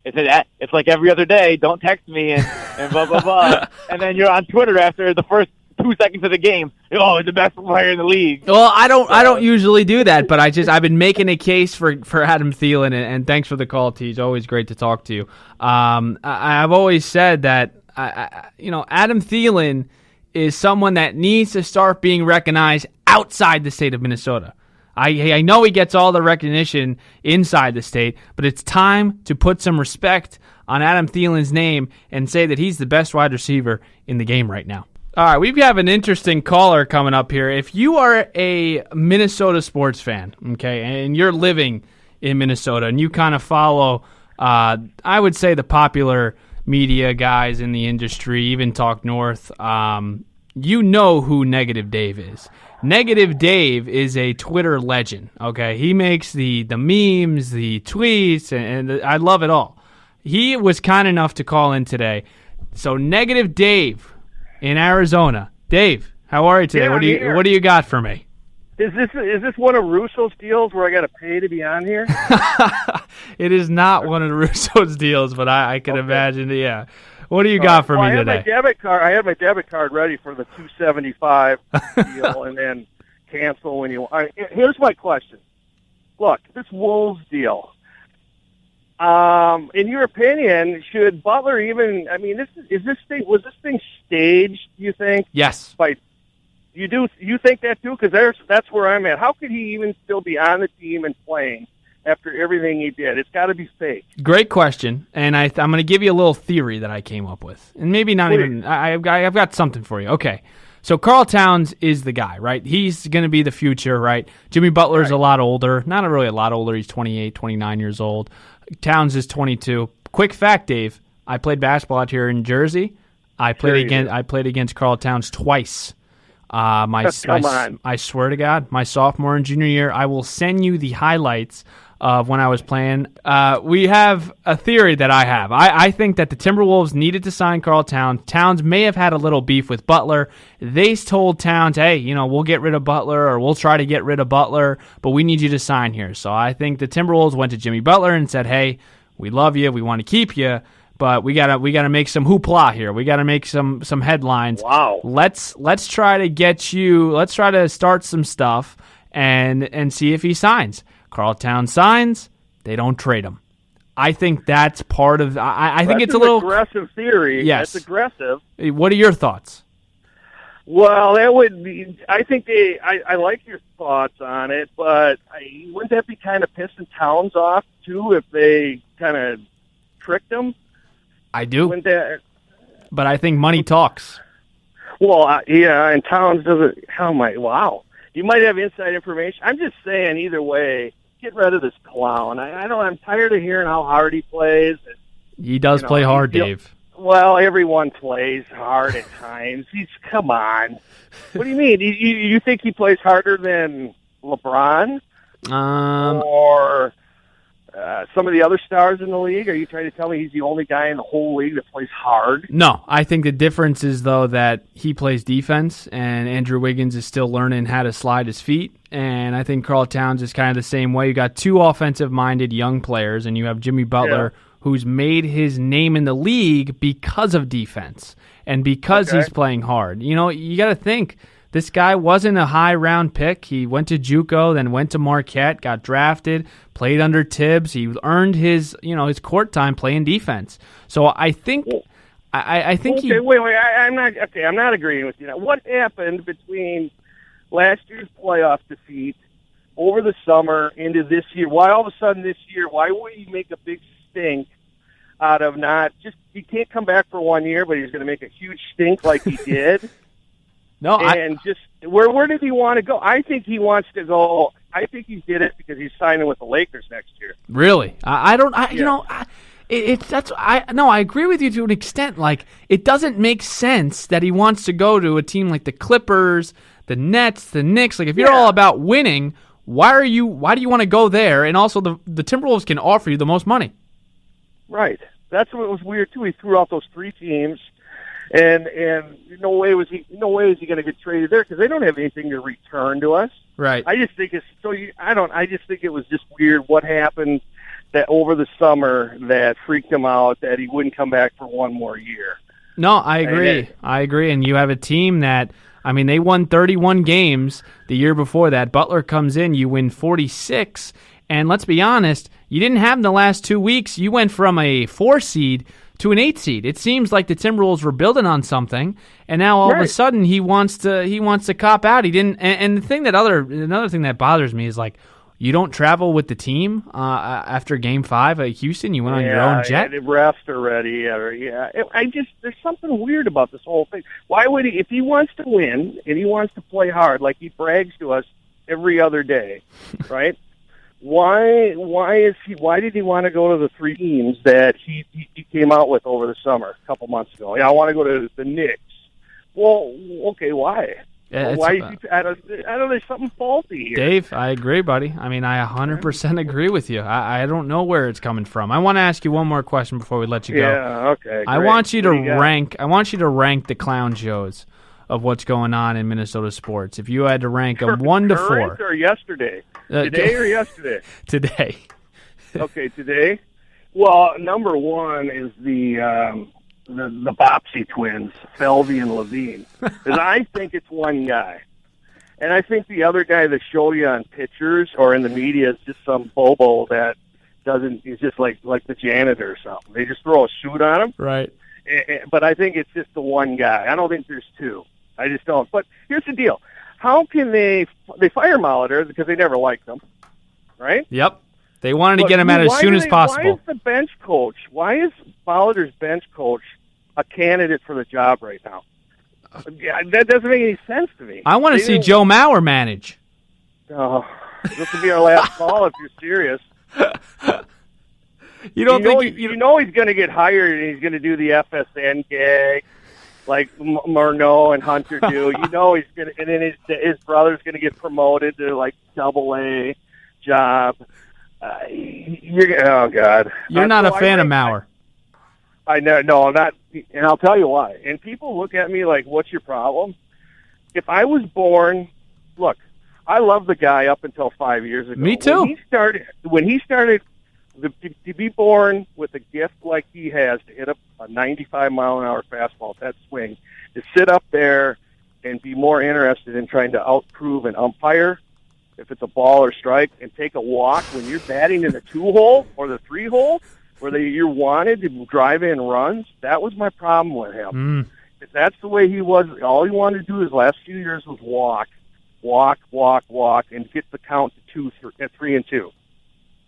It's like every other day. Don't text me and blah blah blah. And then you're on Twitter after the first 2 seconds of the game. Oh, he's the best player in the league. Well, I don't usually do that, but I've been making a case for Adam Thielen, and thanks for the call, T. It's always great to talk to you. I've always said that Adam Thielen is someone that needs to start being recognized outside the state of Minnesota. I know he gets all the recognition inside the state, but it's time to put some respect on Adam Thielen's name and say that he's the best wide receiver in the game right now. All right, we have an interesting caller coming up here. If you are a Minnesota sports fan, okay, and you're living in Minnesota and you kind of follow, I would say, the popular media guys in the industry, even TalkNorth, you know who Negative Dave is. Negative Dave is a Twitter legend, okay? He makes the memes, the tweets, and I love it all. He was kind enough to call in today. So Negative Dave in Arizona. Dave, how are you today? Yeah, What do you got for me? Is this one of Russo's deals where I got to pay to be on here? It is not one of the Russo's deals, but I can imagine, yeah. What do you got for me today? I had my debit card ready for the $275 deal, and then cancel when you want. Here's my question. Look, this Wolves deal. In your opinion, should Butler even? I mean, was this thing staged? Do you think? Yes. You think that too? Because that's where I'm at. How could he even still be on the team and playing after everything he did? It's got to be fake. Great question, and I'm going to give you a little theory that I came up with, and maybe not even. I've got something for you. Okay, so Karl Towns is the guy, right? He's going to be the future, right? Jimmy Butler's a lot older, not really a lot older. He's 28, 29 years old. Towns is 22. Quick fact, Dave: I played basketball out here in Jersey. I played against Karl Towns twice. I swear to God, my sophomore and junior year, I will send you the highlights of when I was playing. We have a theory that I have. I think that the Timberwolves needed to sign Karl Towns. Towns may have had a little beef with Butler. They told Towns, hey, we'll get rid of Butler, or we'll try to get rid of Butler, but we need you to sign here. So I think the Timberwolves went to Jimmy Butler and said, hey, we love you, we want to keep you, but we gotta make some hoopla here. We gotta make some headlines. Wow. Let's try to get you. Let's try to start some stuff and see if he signs. Karl Towns signs. They don't trade him. I think that's part of. I think it's a little aggressive theory. Yes, that's aggressive. What are your thoughts? Well, that would be. I think I like your thoughts on it, but wouldn't that be kind of pissing Towns off too if they kind of tricked him? I do, but I think money talks. Well, yeah, and Towns doesn't. Wow, you might have inside information. I'm just saying, either way, get rid of this clown. I'm tired of hearing how hard he plays. He does play hard, Dave. Well, everyone plays hard at times. Come on. What do you mean? You think he plays harder than LeBron or some of the other stars in the league? Are you trying to tell me he's the only guy in the whole league that plays hard? No, I think the difference is, though, that he plays defense, and Andrew Wiggins is still learning how to slide his feet. And I think Karl Towns is kind of the same way. You got two offensive-minded young players, and you have Jimmy Butler, who's made his name in the league because of defense and because he's playing hard. You got to think, this guy wasn't a high-round pick. He went to JUCO, then went to Marquette, got drafted, played under Tibbs. He earned his court time playing defense. So I think I think he. Wait. I'm not agreeing with you now. What happened between last year's playoff defeat over the summer into this year? Why all of a sudden this year? Why would he make a big stink out of he can't come back for 1 year, but he's going to make a huge stink like he did? No, where did he want to go? I think he wants to go. I think he did it because he's signing with the Lakers next year. Really? I agree with you to an extent. Like, it doesn't make sense that he wants to go to a team like the Clippers, the Nets, the Knicks. Like, if you're all about winning, why do you want to go there? And also, the Timberwolves can offer you the most money. Right. That's what was weird too. He threw out those three teams. And no way was he going to get traded there because they don't have anything to return to us. Right. I just think it's I just think it was just weird what happened that over the summer that freaked him out that he wouldn't come back for one more year. No, I agree. I agree. And you have a team that, I mean, they won 31 games the year before that. Butler comes in, you win 46. And let's be honest, you didn't have the last 2 weeks. You went from a 4 seed to an 8 seed. It seems like the Timberwolves were building on something, and now all of a sudden he wants to cop out. He didn't. And the thing another thing that bothers me is like, you don't travel with the team after Game 5 at Houston. You went on your own jet. Yeah, rest already. Yeah, there's something weird about this whole thing. Why would he, if he wants to win and he wants to play hard, like he brags to us every other day, right? Why did he want to go to the 3 teams that he came out with over the summer a couple months ago? Yeah, I want to go to the Knicks. Well, okay, why? Yeah, why? I don't know. There's something faulty here. Dave, I agree, buddy. I mean, I 100% agree with you. I don't know where it's coming from. I want to ask you one more question before we let you go. Yeah, okay. Great. I want you to rank the clown shows of what's going on in Minnesota sports. If you had to rank them 1 to 4. Current or yesterday? Today or yesterday? Today. Okay, today. Well, number 1 is the Bopsy twins, Felvey and Levine. Because I think it's one guy. And I think the other guy that show you on pictures or in the media is just some bobo that is just like the janitor or something. They just throw a suit on him. Right. But I think it's just the one guy. I don't think there's 2. I just don't. But here's the deal. How can they fire Molitor because they never liked him, right? Yep. They wanted to get him out as soon as possible. Why is the bench coach, why is Molitor's bench coach a candidate for the job right now? Yeah, that doesn't make any sense to me. I want to see Joe Mauer manage. Oh, this will be our last call if you're serious. You know he's going to get hired and he's going to do the FSN gag like Murnau and Hunter do. You know he's going to, and then his brother's going to get promoted to like AA job. Oh God! You're not a fan of Mauer. I know, no, not, and I'll tell you why. And people look at me like, "What's your problem?" If I was born, look, I love the guy up until 5 years ago. Me too. When he started to be born with a gift like he has to hit a 95-mile-an-hour fastball, that swing, to sit up there and be more interested in trying to outprove an umpire if it's a ball or strike and take a walk when you're batting in the 2-hole or the 3-hole where you're wanted to drive in runs, that was my problem with him. If that's the way he was, all he wanted to do his last few years was walk, and get the count to 3-2. Do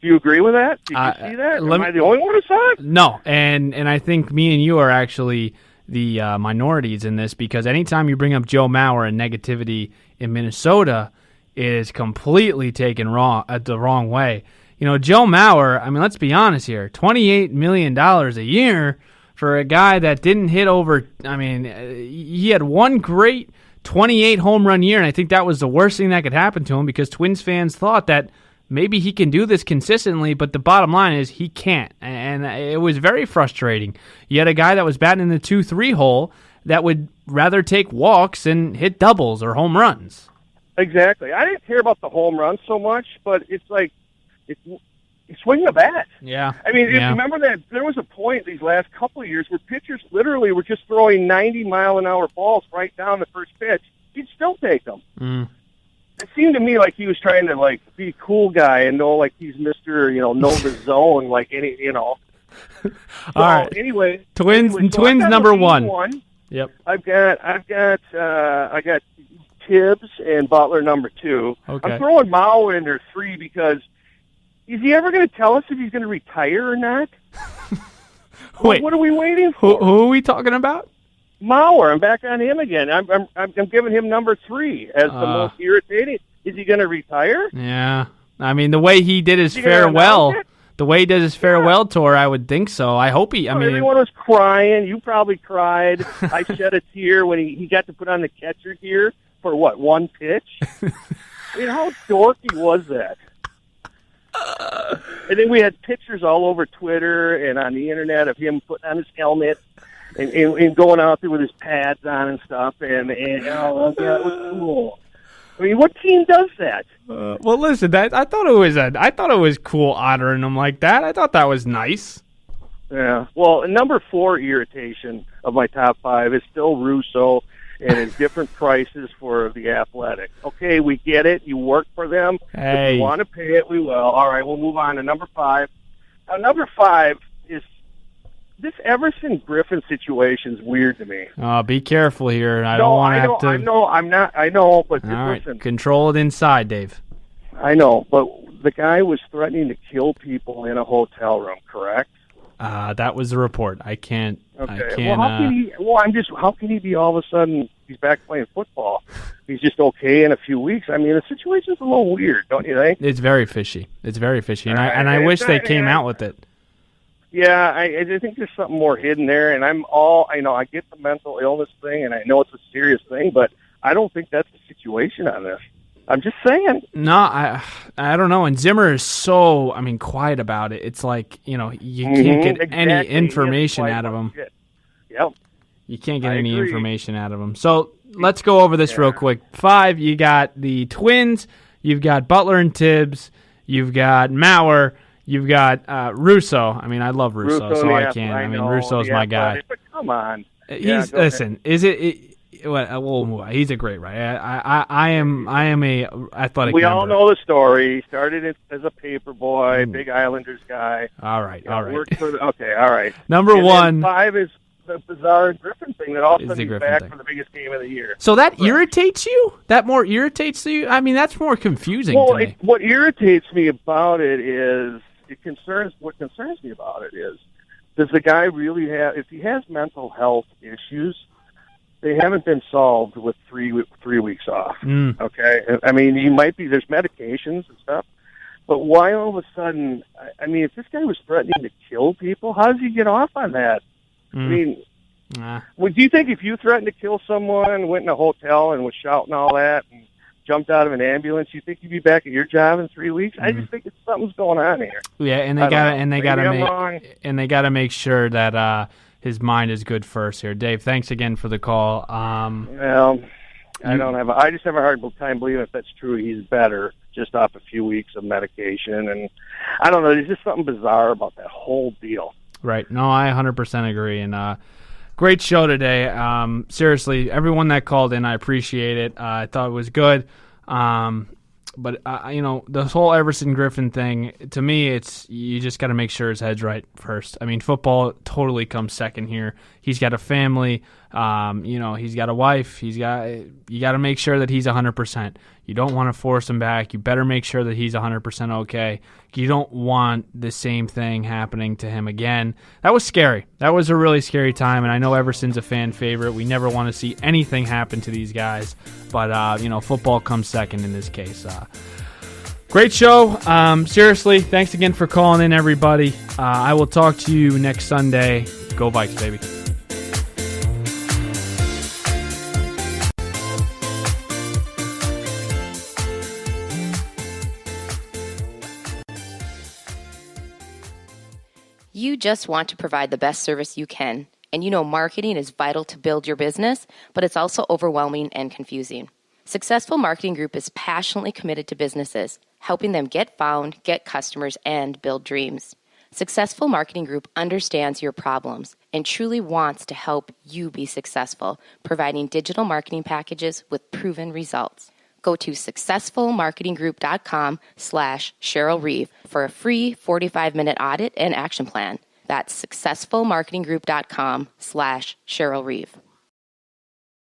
you agree with that? Did you see that? Am I the only one who saw it? No, and I think me and you are actually the minorities in this because anytime you bring up Joe Mauer and negativity in Minnesota is completely taken the wrong way. You know, Joe Mauer, I mean, let's be honest here, $28 million a year for a guy that didn't hit over, I mean, he had one great 28 home run year, and I think that was the worst thing that could happen to him because Twins fans thought that maybe he can do this consistently, but the bottom line is he can't, and it was very frustrating. You had a guy that was batting in the 2-3 hole that would rather take walks and hit doubles or home runs. Exactly. I didn't care about the home run so much, but it's like it's swinging a bat. Yeah. I mean, remember that there was a point these last couple of years where pitchers literally were just throwing 90-mile-an-hour balls right down the first pitch. You'd still take them. It seemed to me like he was trying to like be a cool guy and know like he's Mr. Know the zone like any All so, right. Anyway, Twins number one. Yep. I got Tibbs and Butler number 2. Okay. I'm throwing Mao in there 3 because is he ever going to tell us if he's going to retire or not? Wait, what are we waiting for? Who are we talking about? Mauer. I'm back on him again. I'm giving him number 3 as the most irritating. Is he going to retire? Yeah. I mean, the way he did his farewell, tour, I would think so. I hope he. Everyone was crying. You probably cried. I shed a tear when he got to put on the catcher gear for what, 1 pitch? I mean, how dorky was that? And then we had pictures all over Twitter and on the internet of him putting on his helmet and going out there with his pads on and stuff. And oh, yeah, it was cool. I I mean, what team does that? Well, listen, I thought it was cool honoring them like that. I thought that was nice. Yeah. Well, number 4 irritation of my top 5 is still Russo and his different prices for the Athletic. Okay, we get it. You work for them. Hey. If we want to pay it, we will. All right, we'll move on to number 5. Now, number 5 is this Everson Griffin situation is weird to me. Be careful here. I don't want to have to. I know, but All right, listen. control it inside, Dave. I know, but the guy was threatening to kill people in a hotel room, correct? That was the report. I can't. Okay. I can't, how can he be all of a sudden he's back playing football? He's just okay in a few weeks. I mean, the situation's a little weird, don't you think? It's very fishy. And I wish they came out with it. Yeah, I think there's something more hidden there, and I get the mental illness thing, and I know it's a serious thing, but I don't think that's the situation on this. I'm just saying. No, I don't know. And Zimmer is so, quiet about it. It's like, you can't get any information out of him. Yep. You can't get any information out of him. So let's go over this real quick. 5, you got the Twins, you've got Butler and Tibbs, you've got Maurer, you've got Russo. I love Russo, so I can't. Russo's my guy. But come on. Is it we'll move on. He's a great writer. I am a athletic. We all know the story. He started as a paper boy, big Islanders guy. All right. Okay, all right. Number 1. 5 is the bizarre Griffin thing that all of a sudden he's back for the biggest game of the year. So that irritates you? That more irritates you? That's more confusing to me. What irritates me about it is what concerns me about it is, does the guy really have? If he has mental health issues, they haven't been solved with 3 weeks off. Okay, he might be. There's medications and stuff, but why all of a sudden? If this guy was threatening to kill people, how does he get off on that? Would you think if you threatened to kill someone, went in a hotel and was shouting all that, and jumped out of an ambulance, you think you'd be back at your job in 3 weeks? I just think something's going on here. Yeah, and they gotta make sure that his mind is good first here. Dave, thanks again for the call. I just have a hard time believing if that's true. He's better just off a few weeks of medication, and I don't know. There's just something bizarre about that whole deal. Right. No, I 100% agree. And great show today. Seriously, everyone that called in, I appreciate it. I thought it was good. But the whole Everson Griffin thing, to me, it's you just got to make sure his head's right first. Football totally comes second here. He's got a family. He's got a wife. You got to make sure that he's 100%. You don't want to force him back. You better make sure that he's 100% okay. You don't want the same thing happening to him again. That was scary. That was a really scary time, and I know Everson's a fan favorite. We never want to see anything happen to these guys, but football comes second in this case. Great show. Seriously, thanks again for calling in, everybody. I will talk to you next Sunday. Go Vikes, baby. You just want to provide the best service you can, and marketing is vital to build your business, but it's also overwhelming and confusing. Successful Marketing Group is passionately committed to businesses, helping them get found, get customers, and build dreams. Successful Marketing Group understands your problems and truly wants to help you be successful, providing digital marketing packages with proven results. Go to successfulmarketinggroup.com/Cheryl Reeve for a free 45-minute audit and action plan. That's successfulmarketinggroup.com/Cheryl Reeve.